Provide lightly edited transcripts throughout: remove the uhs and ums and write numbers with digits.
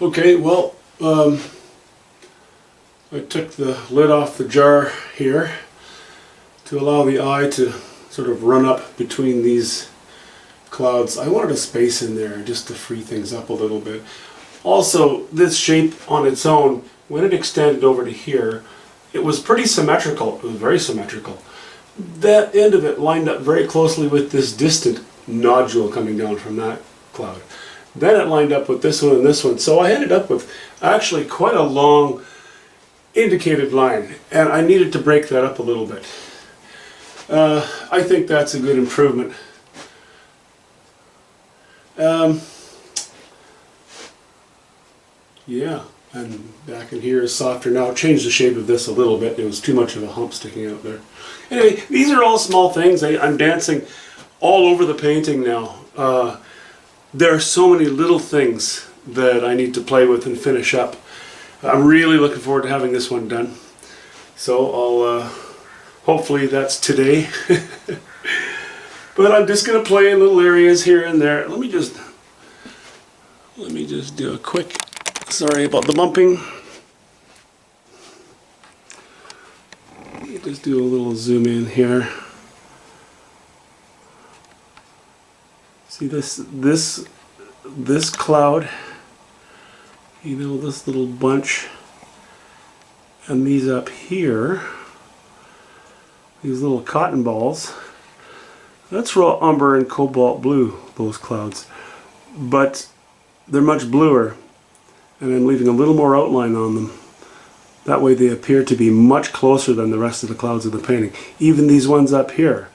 Okay, well, I took the lid off the jar here to allow the eye to sort of run up between these clouds. I wanted a space in there just to free things up a little bit. Also, this shape on its own, when it extended over to here, it was pretty symmetrical. It was very symmetrical. That end of it lined up very closely with this distant nodule coming down from that cloud. Then it lined up with this one and this one. So I ended up with actually quite a long indicated line, and I needed to break that up a little bit. I think that's a good improvement. Yeah, and back in here is softer now. I changed the shape of this a little bit. There was too much of a hump sticking out there. Anyway, these are all small things. I'm dancing all over the painting now. There are so many little things that I need to play with and finish up. I'm really looking forward to having this one done. So I'll, hopefully that's today. But I'm just going to play in little areas here and there. Let me just do a quick, sorry about the bumping. Let me just do a little zoom in here. See this cloud, you know, this little bunch, and these up here, these little cotton balls, that's raw umber and cobalt blue, those clouds, but they're much bluer, and I'm leaving a little more outline on them. That way they appear to be much closer than the rest of the clouds of the painting. Even these ones up here,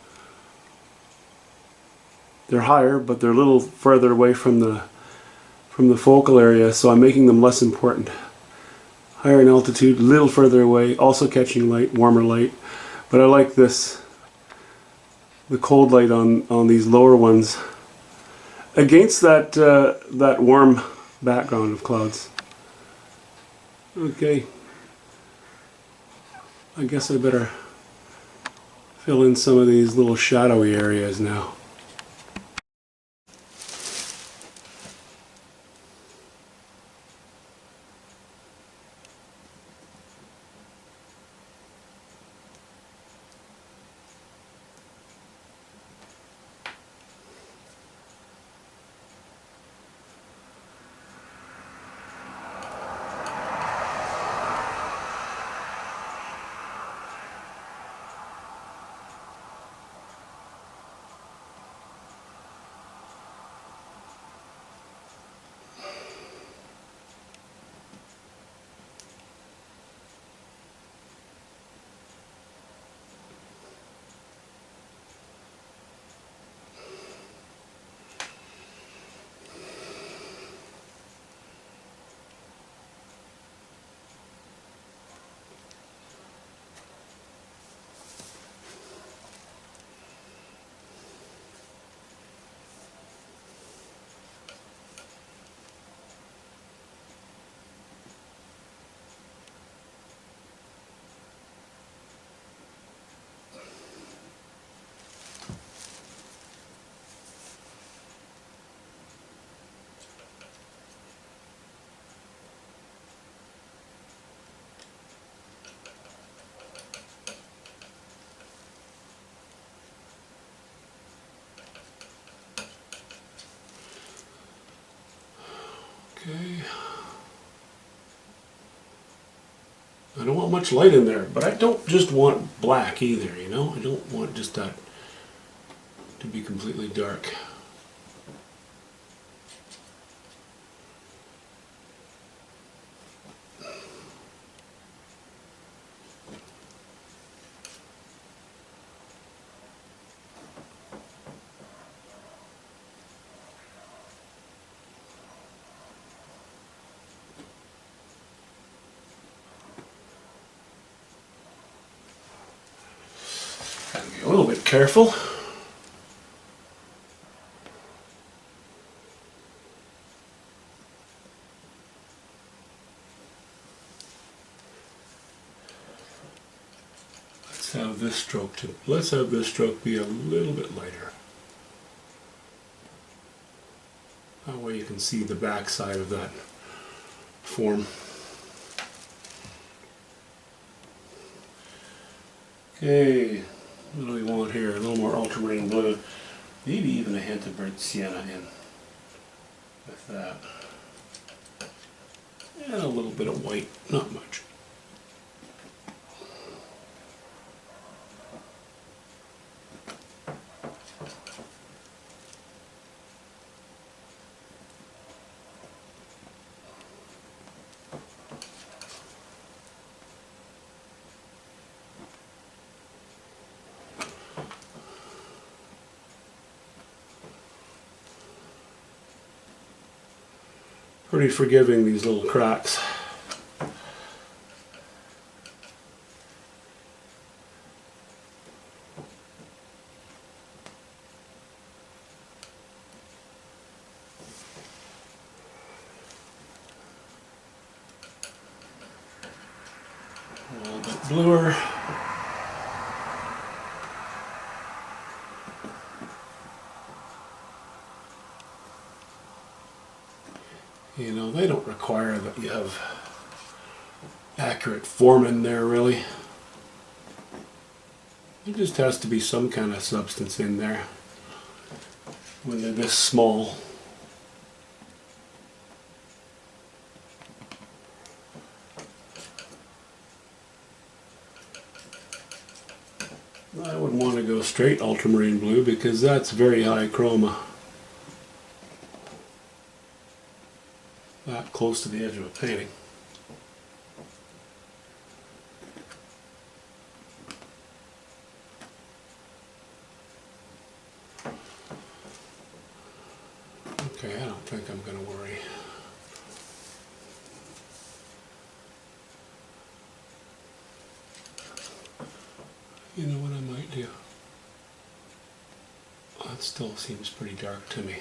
they're higher, but they're a little further away from the focal area, so I'm making them less important. Higher in altitude, a little further away, also catching light, warmer light. But I like this, the cold light on these lower ones against that that warm background of clouds. Okay, I guess I better fill in some of these little shadowy areas now. Okay. I don't want much light in there, but I don't just want black either, you know? I don't want just that to be completely dark. Gotta be a little bit careful. Let's have this stroke be a little bit lighter. That way you can see the back side of that form. Okay, what do we want here? A little more ultramarine blue. Maybe even a hint of burnt sienna in with that. And a little bit of white, not much. Pretty forgiving, these little cracks. A little bit bluer. You know, they don't require that you have accurate form in there, really. It just has to be some kind of substance in there when they're this small. I wouldn't want to go straight ultramarine blue because that's very high chroma. That close to the edge of a painting. Okay, I don't think I'm going to worry. You know what I might do? That still seems pretty dark to me.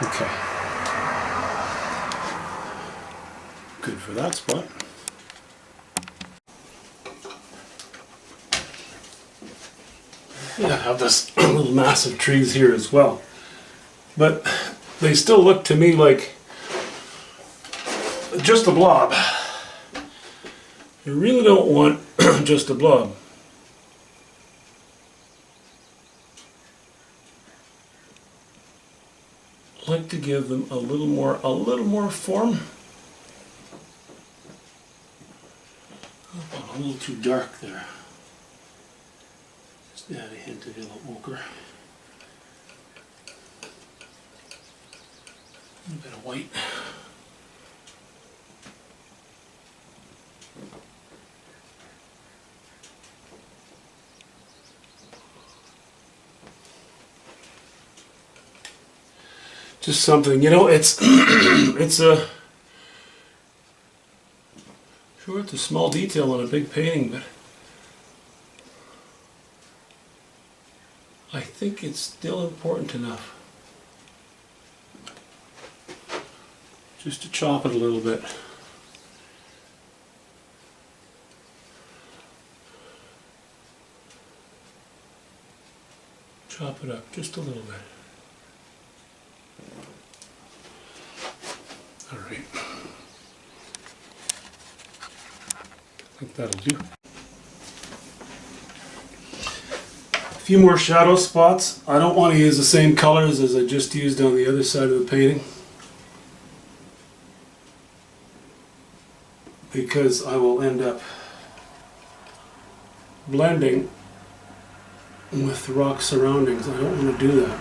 Okay. Good for that spot. Yeah, I have this little mass of trees here as well. But they still look to me like just a blob. You really don't want just a blob. I like to give them a little more form. Oh, a little too dark there. Just add a hint of yellow ochre. A bit of white. Just something, you know, it's it's a sure it's a small detail on a big painting, but I think it's still important enough just to chop it a little bit. Chop it up just a little bit. All right. I think that'll do. A few more shadow spots. I don't want to use the same colors as I just used on the other side of the painting, because I will end up blending with the rock surroundings. I don't want to do that.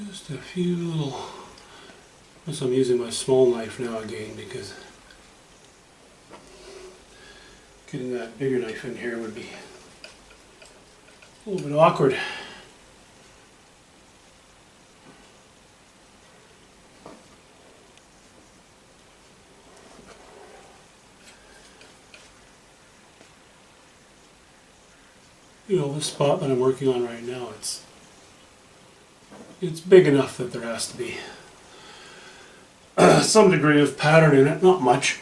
Just a few little, unless I'm using my small knife now again, because getting that bigger knife in here would be A little bit awkward. You know, the spot that I'm working on right now, it's big enough that there has to be some degree of pattern in it, not much.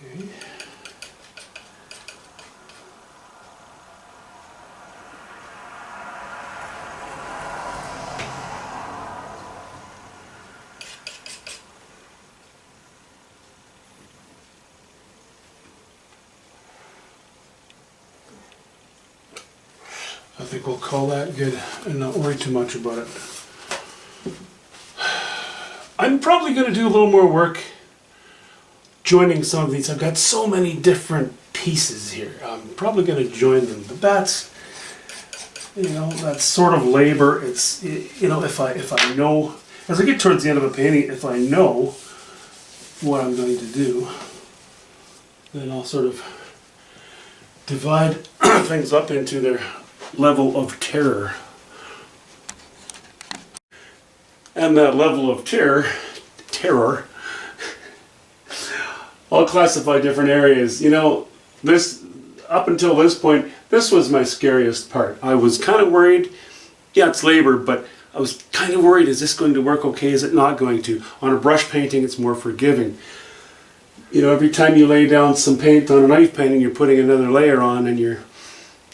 Okay. I think we'll call that good and not worry too much about it. I'm probably going to do a little more work joining some of these. I've got so many different pieces here. I'm probably going to join them, but that's sort of labor. It's, if I know, as I get towards the end of a painting, if I know what I'm going to do, then I'll sort of divide things up into their level of terror. And that level of terror, I'll classify different areas. This, up until this point, this was my scariest part. I was kind of worried. Yeah, it's labor, but I was kind of worried, is this going to work okay? Is it not going to? On a brush painting, it's more forgiving. Every time you lay down some paint on a knife painting, you're putting another layer on and you're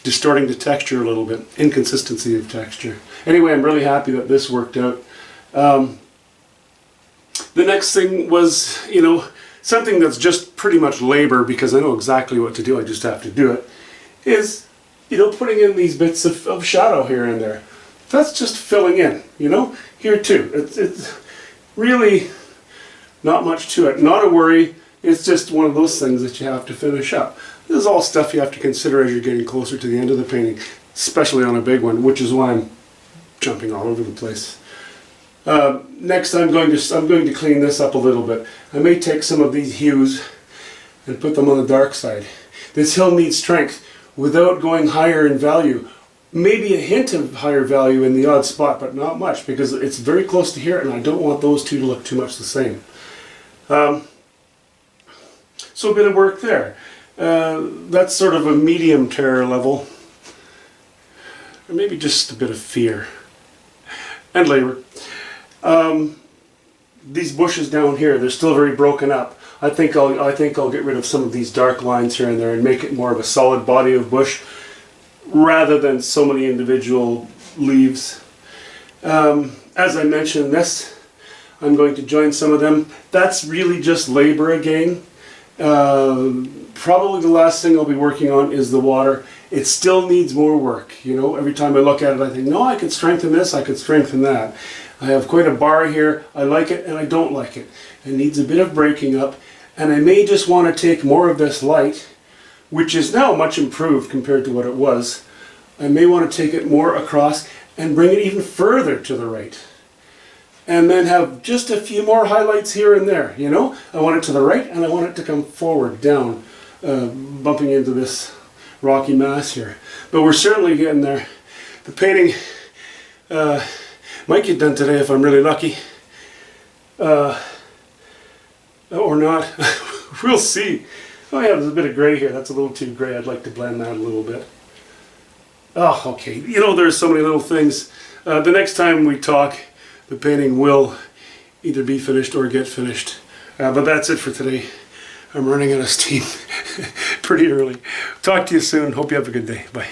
distorting the texture a little bit, inconsistency of texture. Anyway, I'm really happy that this worked out. The next thing was, something that's just pretty much labor, because I know exactly what to do, I just have to do it, is, putting in these bits of shadow here and there. That's just filling in, here too. It's really not much to it. Not a worry, it's just one of those things that you have to finish up. This is all stuff you have to consider as you're getting closer to the end of the painting, especially on a big one, which is why I'm jumping all over the place. Next, I'm going to clean this up a little bit. I may take some of these hues and put them on the dark side. This hill needs strength without going higher in value. Maybe a hint of higher value in the odd spot, but not much, because it's very close to here and I don't want those two to look too much the same. So a bit of work there. That's sort of a medium terror level. Or maybe just a bit of fear. And labor. These bushes down here, they're still very broken up. I think I'll get rid of some of these dark lines here and there and make it more of a solid body of bush rather than so many individual leaves. As I mentioned this, I'm going to join some of them. That's really just labor again. Probably the last thing I'll be working on is the water. It still needs more work. Every time I look at it I think, no, I could strengthen this, I could strengthen that. I have quite a bar here. I like it and I don't like it. It needs a bit of breaking up, and I may just want to take more of this light, which is now much improved compared to what it was. I may want to take it more across and bring it even further to the right. And then have just a few more highlights here and there, I want it to the right and I want it to come forward, down, bumping into this rocky mass here. But we're certainly getting there. The painting might get done today if I'm really lucky. Or not. We'll see. Oh yeah, there's a bit of gray here. That's a little too gray. I'd like to blend that a little bit. Oh, okay. There's so many little things. The next time we talk, the painting will either be finished or get finished. But that's it for today. I'm running out of steam pretty early. Talk to you soon. Hope you have a good day. Bye.